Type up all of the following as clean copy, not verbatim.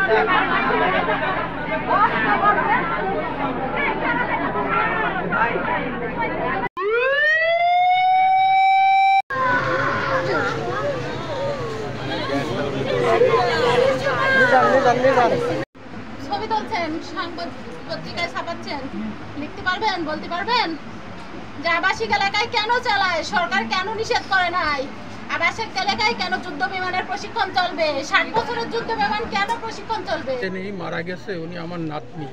ছবি তুলছেন, পত্রিকায় ছাপাচ্ছেন, লিখতে পারবেন, বলতে পারবেন যে আবাসিক এলাকায় কেন চালায় সরকার, কেন নিষেধ করে নাই? আবাসিক এলাকায় কেন যুদ্ধ বিমানের প্রশিক্ষণ চলবে? 60 বছরের যুদ্ধ বিমান কেন প্রশিক্ষণ চলবে? মারা গেছে, উনি আমার নাতনি।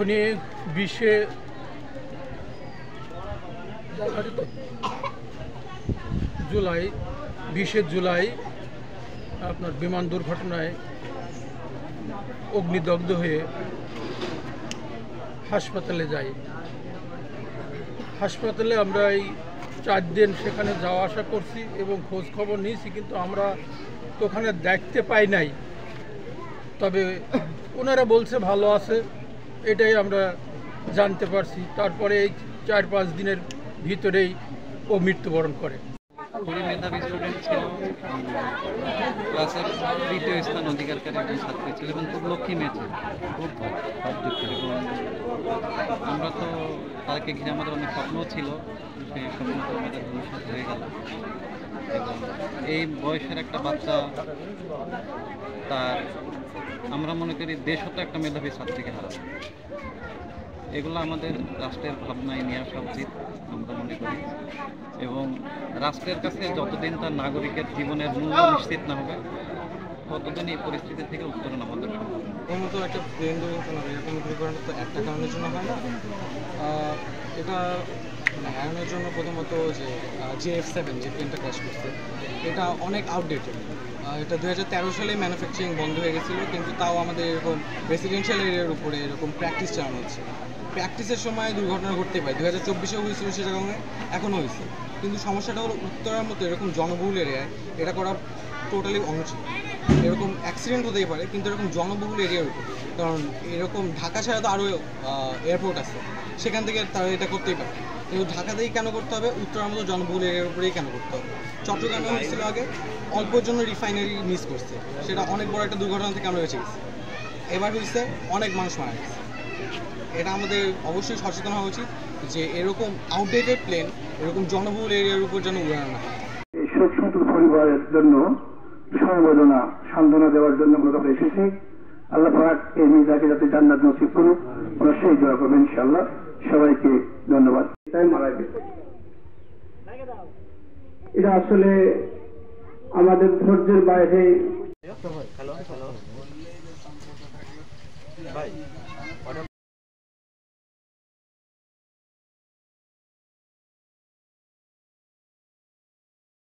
উনি 20 জুলাই আপনার বিমান দুর্ঘটনায় অগ্নিদগ্ধ হয়ে হাসপাতালে যাই। হাসপাতালে আমরা এই 4 দিন সেখানে যাওয়া আসা করছি এবং খোঁজ খবর নিয়েছি, কিন্তু আমরা তো ওখানে দেখতে পাই নাই। তবে ওনারা বলছে ভালো আছে, এটাই আমরা জানতে পারছি। তারপরে এই 4-5 দিনের ভিতরেই ও মৃত্যুবরণ করে। খুবই মেধাবী স্টুডেন্ট ছিল, ক্লাসের 3য় স্থান অধিকারকারী একজন ছাত্রী ছিল এবং খুব লক্ষ্মী মেয়ে ছিল, খুব দুঃখের। এবং আমরা তো তাকে ঘিরে আমাদের অনেক স্বপ্নও ছিল, সেই স্বপ্ন তো আমাদের ভবিষ্যৎ হয়ে গেল। এবং এই বয়সের একটা বাচ্চা, তার আমরা মনে করি দেশও তো একটা মেধাবী ছাত্রীকে হারাবে। এগুলো আমাদের রাষ্ট্রের ভাবনায় নিয়ে আসা উচিত আমরা মনে করি, এবং রাষ্ট্রের কাছে যতদিন তার নাগরিকের জীবনের মূল্য নিশ্চিত না হবে ততদিন এই পরিস্থিতি থেকে উত্তরণ আমাদের সম্ভব। এর মতো একটা প্লেন দুর্ঘটনা, এরকম দুর্ঘটনা তো একটা কারণের জন্য হয় না। এটা হারানোর জন্য প্রথমত যে JF7 যে প্লেনটা ক্র্যাশ করছে, এটা অনেক আউটডেটেড। এটা 2013 সালে ম্যানুফ্যাকচারিং বন্ধ হয়ে গেছিলো, কিন্তু তাও আমাদের এরকম রেসিডেন্সিয়াল এরিয়ার উপরে এরকম প্র্যাকটিস চালানো হচ্ছে। প্র্যাকটিসের সময় দুর্ঘটনা ঘটতে পারে, 2024-এও হয়েছিল সেটা কারণে, এখনও হয়েছে। কিন্তু সমস্যাটা হলো উত্তরার মতো এরকম জনবহুল এরিয়ায় এটা করা টোটালি অনুচিত। এরকম অ্যাক্সিডেন্ট হতেই পারে, কিন্তু এরকম জনবহুল এরিয়ার উপর, কারণ এরকম ঢাকা ছাড়া তো আরও এয়ারপোর্ট আছে, সেখান থেকে তারা এটা করতেই পারে। কিন্তু ঢাকাতেই কেন করতে হবে? উত্তরার মতো জনবহুল এরিয়ার উপরেই কেন করতে হবে? চট্টগ্রামে হয়েছিল আগে, অল্পের জন্য রিফাইনারি মিস করছে, সেটা অনেক বড় একটা দুর্ঘটনা থেকে আমরা বেঁচে গেছি। এবার হয়েছে অনেক মানুষ মারা গেছে। এটা আমাদের অবশ্যই সচেতন হওয়া উচিত যে এরকম আউটডেটেড প্লেন এরকম জনবহুল এরিয়ার উপর যেন উড়ানো না হয়। এই শোকসন্তপ্ত পরিবারের জন্য সমবেদনা সান্ত্বনা দেওয়ার জন্য আমরা এসেছি। আল্লাহ পাক এই মিজাকে যাতে জান্নাত নসিব করুক, আমরা সেই দোয়া করবো ইনশাআল্লাহ। সবাইকে ধন্যবাদ। তাই মারা গেছে, এটা আসলে আমাদের ধৈর্যের বাইরে।